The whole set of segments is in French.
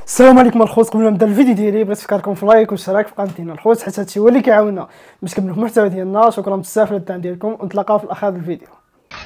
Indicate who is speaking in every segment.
Speaker 1: السلام عليكم الخوت. قبل ما نبدا الفيديو ديالي بغيت نفكركم في لايك والاشتراك في قناتنا الخوت، حيت هادشي هو اللي كيعاوننا باش نكملوا المحتوى ديالنا. شكرا بزاف للدعم ديالكم ونتلاقاو في الاخر الفيديو.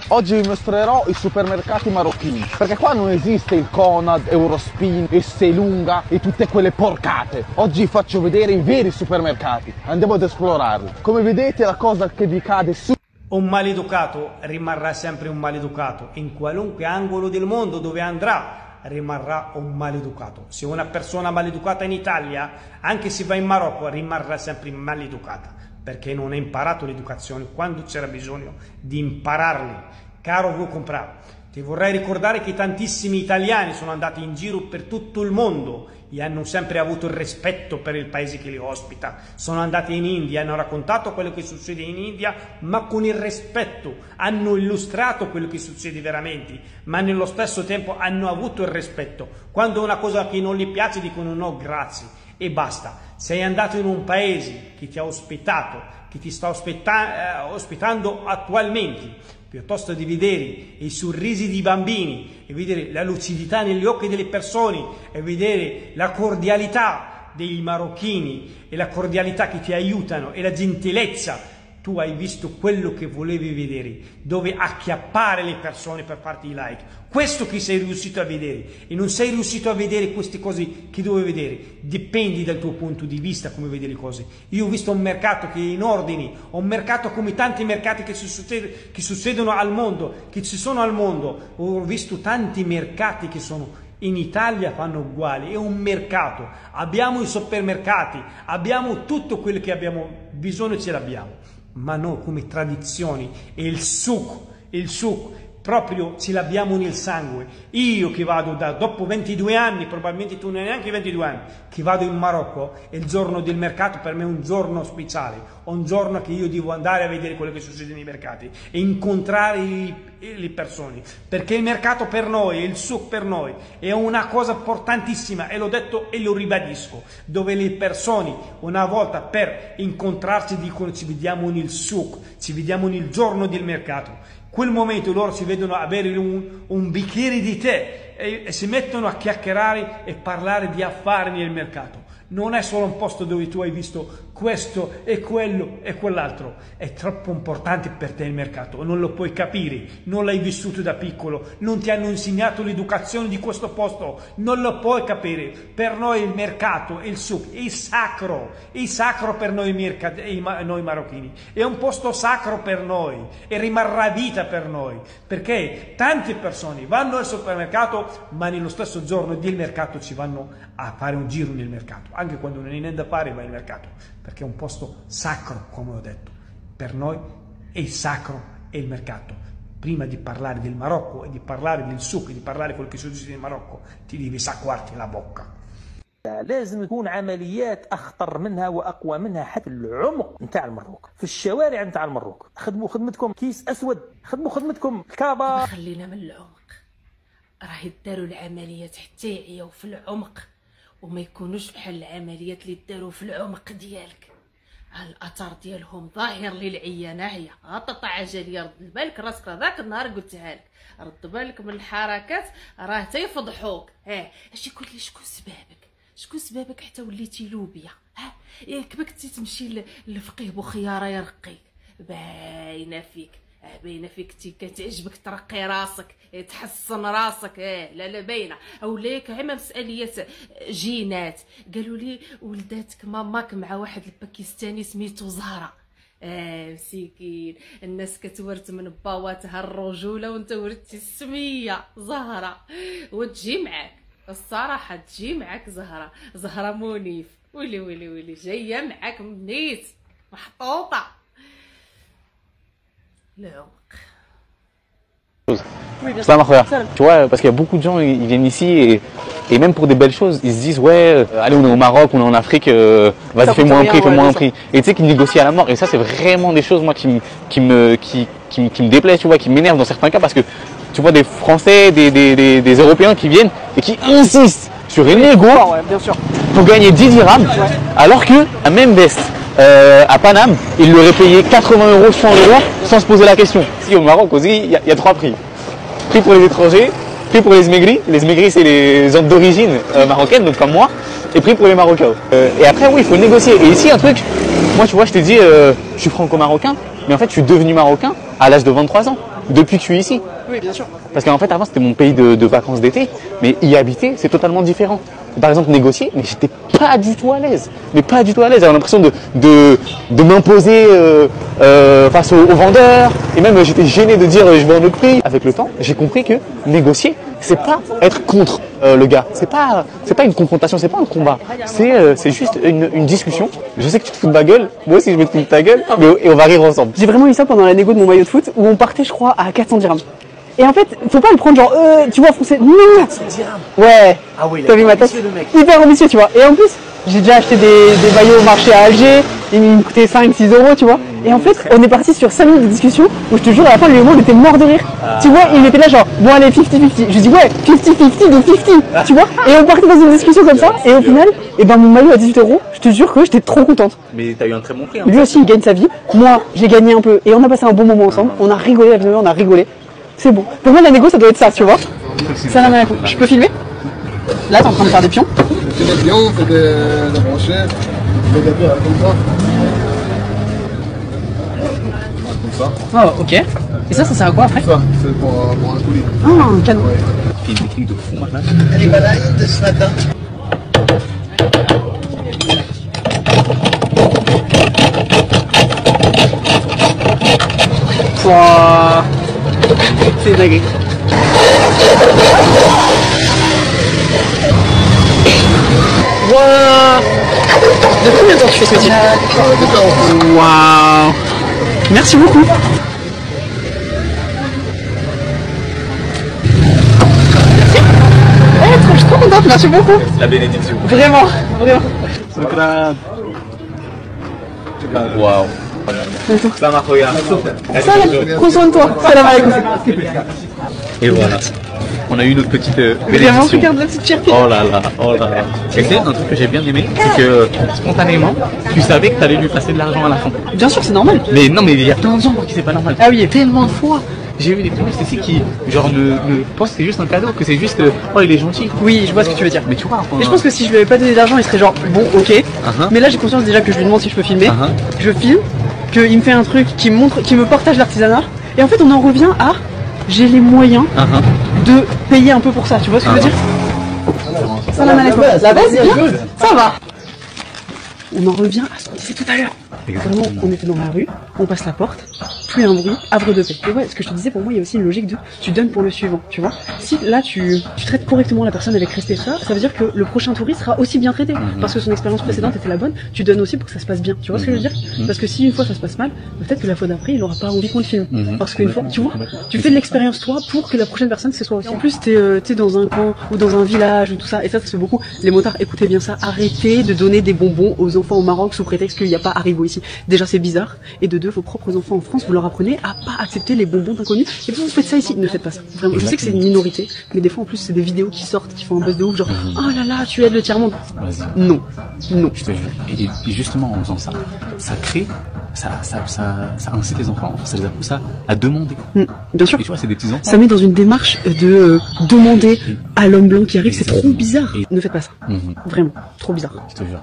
Speaker 2: Oggi vi mostrerò i supermercati marocchini, perché qua non esiste il Conad, Eurospin, Esselunga e tutte quelle porcate. Oggi vi faccio vedere i veri supermercati, andiamo ad esplorarli. Come vedete la cosa che vi cade su...
Speaker 3: Un maleducato rimarrà sempre un maleducato, in qualunque angolo del mondo dove andrà rimarrà un maleducato. Se una persona maleducata in Italia, anche se va in Marocco, rimarrà sempre maleducata, perché non ha imparato l'educazione quando c'era bisogno di impararli. Caro Vu Comprà, ti vorrei ricordare che tantissimi italiani sono andati in giro per tutto il mondo e hanno sempre avuto il rispetto per il paese che li ospita. Sono andati in India, hanno raccontato quello che succede in India, ma con il rispetto. Hanno illustrato quello che succede veramente, ma nello stesso tempo hanno avuto il rispetto. Quando una cosa che non gli piace dicono no, grazie, e basta. Sei andato in un paese che ti ha ospitato, che ti sta ospitando attualmente, piuttosto di vedere i sorrisi di bambini e vedere la lucidità negli occhi delle persone e vedere la cordialità dei marocchini e la cordialità che ti aiutano e la gentilezza, tu hai visto quello che volevi vedere, dove acchiappare le persone per farti i like. Questo che sei riuscito a vedere, e non sei riuscito a vedere queste cose che dovevi vedere. Dipendi dal tuo punto di vista come vedi le cose. Io ho visto un mercato che è in ordine, un mercato come tanti mercati che succedono al mondo, che ci sono al mondo. Ho visto tanti mercati che sono in Italia, fanno uguali. È un mercato, abbiamo i supermercati, abbiamo tutto quello che abbiamo bisogno, ce l'abbiamo, ma noi come tradizioni e il souk proprio ce l'abbiamo nel sangue. Io che vado dopo 22 anni, probabilmente tu neanche 22 anni, che vado in Marocco, e il giorno del mercato per me è un giorno speciale, un giorno che io devo andare a vedere quello che succede nei mercati e incontrare le persone, perché il mercato per noi, il souk per noi è una cosa importantissima, e l'ho detto e lo ribadisco, dove le persone una volta per incontrarsi dicono ci vediamo nel souk, ci vediamo nel giorno del mercato. Quel momento loro si vedono a bere un bicchiere di tè e si mettono a chiacchierare e parlare di affari nel mercato. Non è solo un posto dove tu hai visto questo e quello e quell'altro. È troppo importante per te il mercato, non lo puoi capire, non l'hai vissuto da piccolo, non ti hanno insegnato l'educazione di questo posto, non lo puoi capire. Per noi il mercato, il souk, è sacro per noi, noi marocchini. È un posto sacro per noi e rimarrà vita per noi, perché tante persone vanno al supermercato, ma nello stesso giorno del mercato ci vanno a fare un giro nel mercato. Anche quando non hai niente da fare vai al mercato, perché è un posto sacro, come ho detto. Per noi è sacro è il mercato. Prima di parlare del Marocco e di parlare del souk e di parlare di quello che succede nel Marocco, ti devi sacquarti la bocca.
Speaker 4: لازم يكون عمليات اخطر منها واقوى منها حتى العمق نتاع المروك في الشوارع نتاع المروك. خدموا خدمتكم كيس اسود، خدموا خدمتكم الكابا.
Speaker 5: خلينا من العمق، راه داروا العمليات حتى يعياو في العمق وما يكونوش بحال العمليات اللي داروا في العمق ديالك. الاثار ديالهم ظاهر للعيانه. هي غطط عجليه، رد بالك راسك، راه ذاك النهار قلتها لك، رد بالك من الحركات راه تيفضحوك. اش يقول لي شكون سبابك حتى وليتي لوبيا؟ ياك ما كنتي تمشي للفقيه بوخياره يرقيك. باينه فيك تي كتعجبك ترقي راسك، تحسن راسك. لا باينه. اولاك عما مساليه جينات. قالوا لي ولداتك ماماك مع واحد الباكستاني سميتو زهره. مسكين، الناس كتورث من باواتها الرجوله وانت ورثتي السميه زهره، وتجي معاك الصراحه، تجي معاك زهره منيف. ولي جايه معاك منيت محطوطه.
Speaker 6: Salam Akhoya. Tu vois, parce qu'il y a beaucoup de gens, ils viennent ici et même pour des belles choses, ils se disent ouais, allez on est au Maroc, on est en Afrique, vas-y fais-moi un prix. Et tu sais qu'ils négocient à la mort. Et ça c'est vraiment des choses moi qui me déplaisent, tu vois, qui m'énervent dans certains cas, parce que tu vois des Français, des Européens qui viennent et qui insistent sur une négo pour gagner 10 dirhams, alors que la même veste à Paname, il l'aurait payé 80 €, 100 € sans se poser la question. Si au Maroc aussi, il y a trois prix. Prix pour les étrangers, prix pour les smaigris c'est les hommes d'origine marocaine, donc comme moi, et prix pour les Marocains. Et après, oui, il faut négocier. Et ici, un truc, moi, tu vois, je te dis, je suis franco-marocain, mais en fait, je suis devenu marocain à l'âge de 23 ans, depuis que je suis ici.
Speaker 1: Oui, bien sûr.
Speaker 6: Parce qu'en fait, avant, c'était mon pays de vacances d'été, mais y habiter, c'est totalement différent. Par exemple, négocier, mais j'étais pas du tout à l'aise. Mais pas du tout à l'aise. J'avais l'impression de m'imposer face aux vendeurs. Et même, j'étais gêné de dire je veux un autre prix. Avec le temps, j'ai compris que négocier, c'est pas être contre le gars. C'est pas une confrontation, c'est pas un combat. C'est juste une discussion. Je sais que tu te fous de ma gueule. Moi aussi, je me fous de ta gueule. Et on va rire ensemble.
Speaker 7: J'ai vraiment eu ça pendant la négo de mon maillot de foot où on partait, je crois, à 400 dirhams. Et en fait, faut pas le prendre genre, tu vois, français. Non.
Speaker 4: 400 dirhams.
Speaker 7: Ouais.
Speaker 4: Ah oui,
Speaker 7: t'as vu ma tête,
Speaker 4: le mec.
Speaker 7: hyper ambitieux, tu vois. Et en plus, j'ai déjà acheté des maillots au marché à Alger. Ils me coûtaient 5-6 euros, tu vois. Et en fait, on est parti sur 5 minutes de discussion où je te jure, à la fin, le on était mort de rire. Tu vois, il était là genre, bon allez, 50-50. Je dis ouais, 50-50 de 50, tu vois. Et on partait dans une discussion comme ça. Et au final, et ben mon maillot à 18 euros, je te jure que j'étais trop contente.
Speaker 6: Mais t'as eu un très bon prix. Hein.
Speaker 7: Lui aussi, il gagne sa vie. Moi, j'ai gagné un peu. Et on a passé un bon moment ensemble. On a rigolé avec nous, on a rigolé. C'est bon. Pour moi, la négo, ça doit être ça, tu vois. Salam alaikum. Je peux filmer? Là, t'es en train de faire des pions.
Speaker 8: On fait des pions, on fait des brochettes, on fait des bières comme ça.
Speaker 7: Oh, ok. Et ça sert à quoi après?
Speaker 8: Ça, c'est pour un coulis.
Speaker 7: Ah, un cadeau.
Speaker 6: C'est une technique de fou maintenant.
Speaker 8: Elle est malade de ce matin.
Speaker 7: Pouah. C'est dingue. Waouh. Depuis combien de temps tu fais ce métier? Waouh. Merci beaucoup. Je suis trop contente, merci beaucoup.
Speaker 6: La bénédiction.
Speaker 7: Vraiment, vraiment.
Speaker 6: Waouh. Salam alaikum.
Speaker 7: Salam, prends soin de toi. Salam alaikum.
Speaker 6: Et voilà. On a eu notre petite
Speaker 7: Vraiment,
Speaker 6: bénédiction.
Speaker 7: regarde la petite fierté.
Speaker 6: Oh là là, oh là là. Et c'est un truc que j'ai bien aimé, c'est que spontanément, tu savais que tu allais lui passer de l'argent à la fin.
Speaker 7: Bien sûr, c'est normal.
Speaker 6: Mais non, mais il y a plein de gens pour qui c'est pas normal.
Speaker 7: Ah oui.
Speaker 6: Il y a tellement de fois. J'ai vu des touristes ici qui, genre, ne pensent que c'est juste un cadeau, que c'est juste, oh, il est gentil.
Speaker 7: Oui, je vois ce que tu veux dire.
Speaker 6: Mais tu vois, enfin,
Speaker 7: Et je pense que si je lui avais pas donné d'argent, il serait genre, bon, ok.
Speaker 6: Uh-huh.
Speaker 7: Mais là, j'ai conscience déjà que je lui demande si je peux filmer.
Speaker 6: Uh-huh.
Speaker 7: Je filme, qu'il me fait un truc qui me montre, qui me partage l'artisanat. Et en fait, on en revient à, j'ai les moyens de payer un peu pour ça. Tu vois ce que je veux dire? Salam alaikum. La baisse, c'est bien. Ça va. On en revient à ce qu'on disait tout à l'heure. Vraiment, on était dans la rue, on passe la porte, plus un bruit, havre de paix. Et ouais, ce que je te disais, pour moi, il y a aussi une logique de tu donnes pour le suivant, tu vois. Si là, tu traites correctement la personne avec respect, ça veut dire que le prochain touriste sera aussi bien traité. Parce que son expérience précédente était la bonne, tu donnes aussi pour que ça se passe bien. Tu vois ce que je veux dire? Parce que si une fois ça se passe mal, peut-être que la fois d'après, il aura pas envie qu'on le filme. Parce qu'une fois, tu vois, tu fais de l'expérience toi pour que la prochaine personne ce soit aussi. En plus, t'es dans un camp ou dans un village ou tout ça, et ça se fait beaucoup. Les motards, écoutez bien ça, arrêtez de donner des bonbons aux enfants au Maroc sous prétexte qu'il n'y a pas Haribo ici. Déjà, c'est bizarre. Et de deux, vos propres enfants en France, vous leur apprenez à pas accepter les bonbons d'inconnus. Et vous faites ça ici, ne faites pas ça. Vraiment, je sais que c'est une minorité, mais des fois en plus, c'est des vidéos qui sortent, qui font un buzz de ouf, genre, oh là là, tu aides le tiers-monde. Non, non.
Speaker 6: Je te jure. Et justement, en faisant ça, ça crée, ça incite les enfants, ça les pousse à demander.
Speaker 7: Bien sûr.
Speaker 6: Et tu vois, c'est des petits enfants.
Speaker 7: Ça met dans une démarche de demander à l'homme blanc qui arrive, c'est trop bizarre. Ne faites pas ça. Vraiment, trop bizarre.
Speaker 6: Je te jure.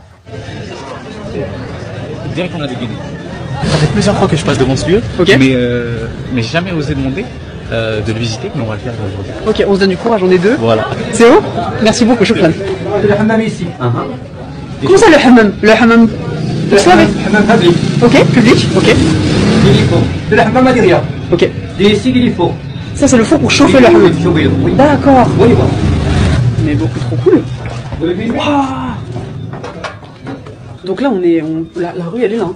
Speaker 6: Direct, on a des guides. Ça fait plusieurs fois que je passe devant ce lieu, mais jamais osé demander de le visiter, mais on va le faire aujourd'hui.
Speaker 7: Ok, on se donne du courage, on est deux.
Speaker 6: Voilà.
Speaker 7: C'est où? Merci beaucoup, shukran.
Speaker 4: Le hammam ici.
Speaker 7: Comment ça le hammam? Le hammam islamique?
Speaker 4: Hammam public.
Speaker 7: Ok, public, ok.
Speaker 4: Il y faut. De la hammam derrière.
Speaker 7: Ok.
Speaker 4: Et ici, il y faut.
Speaker 7: Ça c'est le four pour chauffer le hammam.
Speaker 4: Oui.
Speaker 7: D'accord.
Speaker 4: Oui, bon.
Speaker 7: Mais beaucoup trop cool. Waouh. Donc là, la rue elle est là. Hein.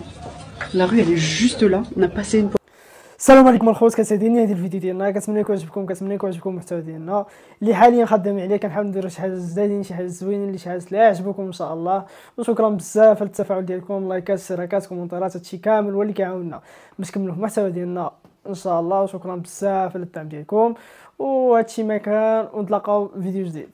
Speaker 7: La rue elle est juste là. On a passé une.
Speaker 1: السلام عليكم الخوت، كتساعديني هذا الفيديو ديالنا، كنتمنى يكون عجبكم، كنتمنى يكون عجبكم المحتوى ديالنا اللي حاليا خدامين عليه. كنحاول نديرو شي حاجه زايدين، شي حاجه زوينين، اللي شي حاجه اللي عجبكم ان شاء الله. وشكرا بزاف على التفاعل ديالكم، لايكات، اشتراكات، كومنتات، هادشي كامل هو اللي كيعاوننا باش نكملوا المحتوى ديالنا ان شاء الله. وشكرا بزاف على الدعم ديالكم، وهادشي ما كان، ونتلاقاو فيديو جديد.